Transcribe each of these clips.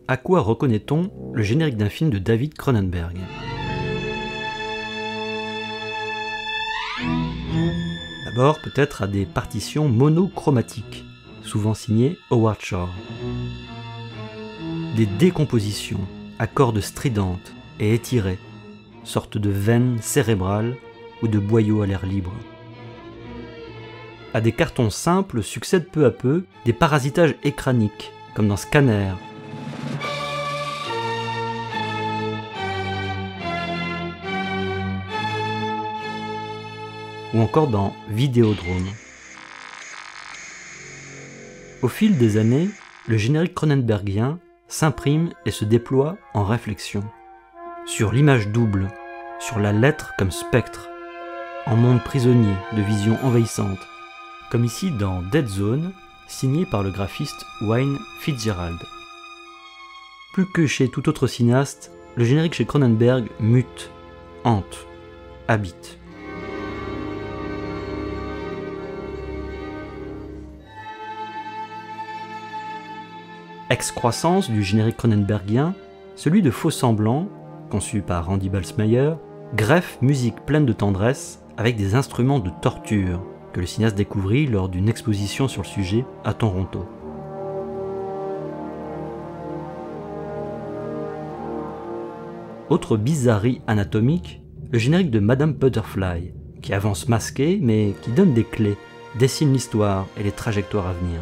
à quoi reconnaît-on le générique d'un film de David Cronenberg? D'abord, peut-être à des partitions monochromatiques, souvent signées Howard Shore. Des décompositions à cordes stridentes et étirées, sorte de veines cérébrales ou de boyaux à l'air libre. À des cartons simples succèdent peu à peu des parasitages écraniques, comme dans Scanner. Ou encore dans Vidéodrome. Au fil des années, le générique cronenbergien s'imprime et se déploie en réflexion. Sur l'image double, sur la lettre comme spectre, en monde prisonnier de visions envahissantes, comme ici dans Dead Zone, signé par le graphiste Wayne Fitzgerald. Plus que chez tout autre cinéaste, le générique chez Cronenberg mute, hante, habite. Excroissance du générique cronenbergien, celui de Faux Semblants, conçu par Randy Balsmeyer, greffe musique pleine de tendresse avec des instruments de torture que le cinéaste découvrit lors d'une exposition sur le sujet à Toronto. Autre bizarrerie anatomique, le générique de Madame Butterfly, qui avance masqué mais qui donne des clés, dessine l'histoire et les trajectoires à venir.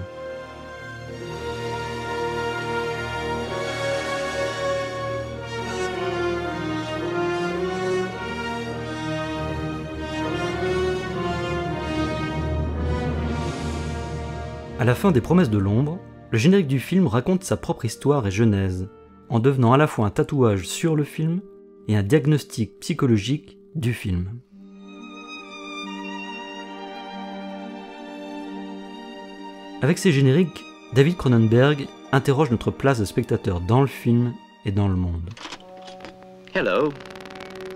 À la fin des Promesses de l'ombre, le générique du film raconte sa propre histoire et genèse, en devenant à la fois un tatouage sur le film et un diagnostic psychologique du film. Avec ces génériques, David Cronenberg interroge notre place de spectateur dans le film et dans le monde. Hello,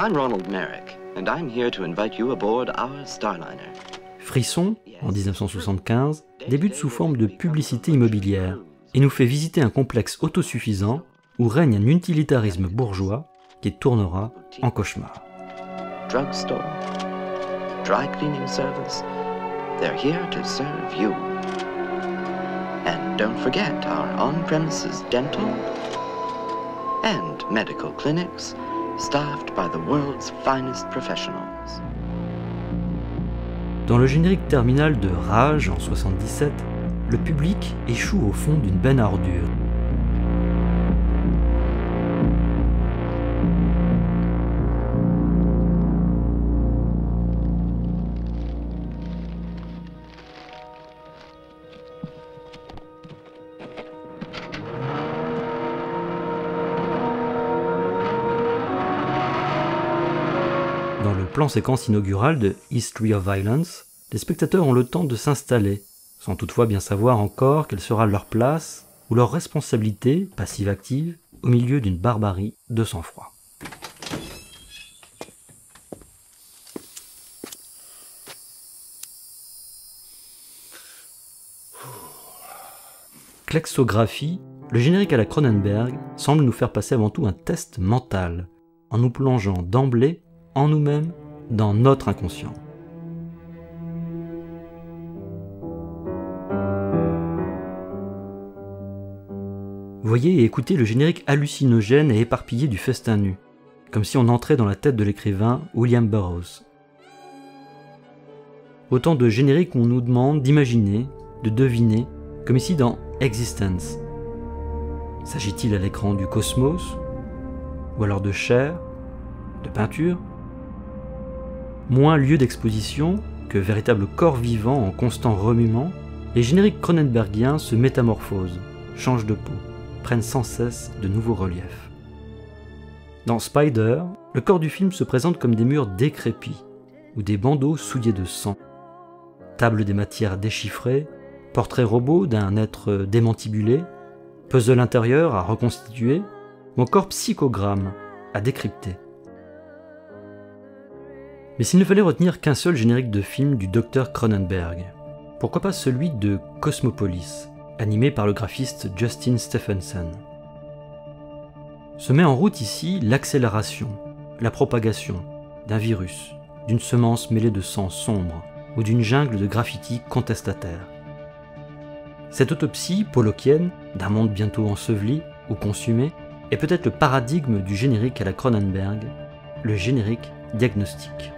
I'm Ronald Merrick, and I'm here to invite you aboard our Starliner. Frisson, en 1975, débute sous forme de publicité immobilière et nous fait visiter un complexe autosuffisant où règne un utilitarisme bourgeois qui tournera en cauchemar. Drugstore, dry cleaning service, they're here to serve you. And don't forget our on-premises dental and medical clinics staffed by the world's finest professionals. Dans le générique terminal de Rage en 77, le public échoue au fond d'une benne à ordures. Dans le plan séquence inaugural de History of Violence, les spectateurs ont le temps de s'installer, sans toutefois bien savoir encore quelle sera leur place ou leur responsabilité, passive-active, au milieu d'une barbarie de sang-froid. Klexographie, le générique à la Cronenberg semble nous faire passer avant tout un test mental, en nous plongeant d'emblée en nous-mêmes, dans notre inconscient. Voyez et écoutez le générique hallucinogène et éparpillé du Festin nu, comme si on entrait dans la tête de l'écrivain William Burroughs. Autant de génériques où on nous demande d'imaginer, de deviner, comme ici dans Existence. S'agit-il à l'écran du cosmos, ou alors de chair, de peinture? Moins lieu d'exposition que véritable corps vivant en constant remuement, les génériques cronenbergiens se métamorphosent, changent de peau, prennent sans cesse de nouveaux reliefs. Dans Spider, le corps du film se présente comme des murs décrépits, ou des bandeaux souillés de sang. Table des matières déchiffrées, portrait robot d'un être démantibulé, puzzle intérieur à reconstituer, ou encore psychogramme à décrypter. Mais s'il ne fallait retenir qu'un seul générique de film du Dr Cronenberg, pourquoi pas celui de Cosmopolis, animé par le graphiste Justin Stephenson. Se met en route ici l'accélération, la propagation d'un virus, d'une semence mêlée de sang sombre ou d'une jungle de graffitis contestataires. Cette autopsie pollockienne d'un monde bientôt enseveli ou consumé est peut-être le paradigme du générique à la Cronenberg, le générique diagnostique.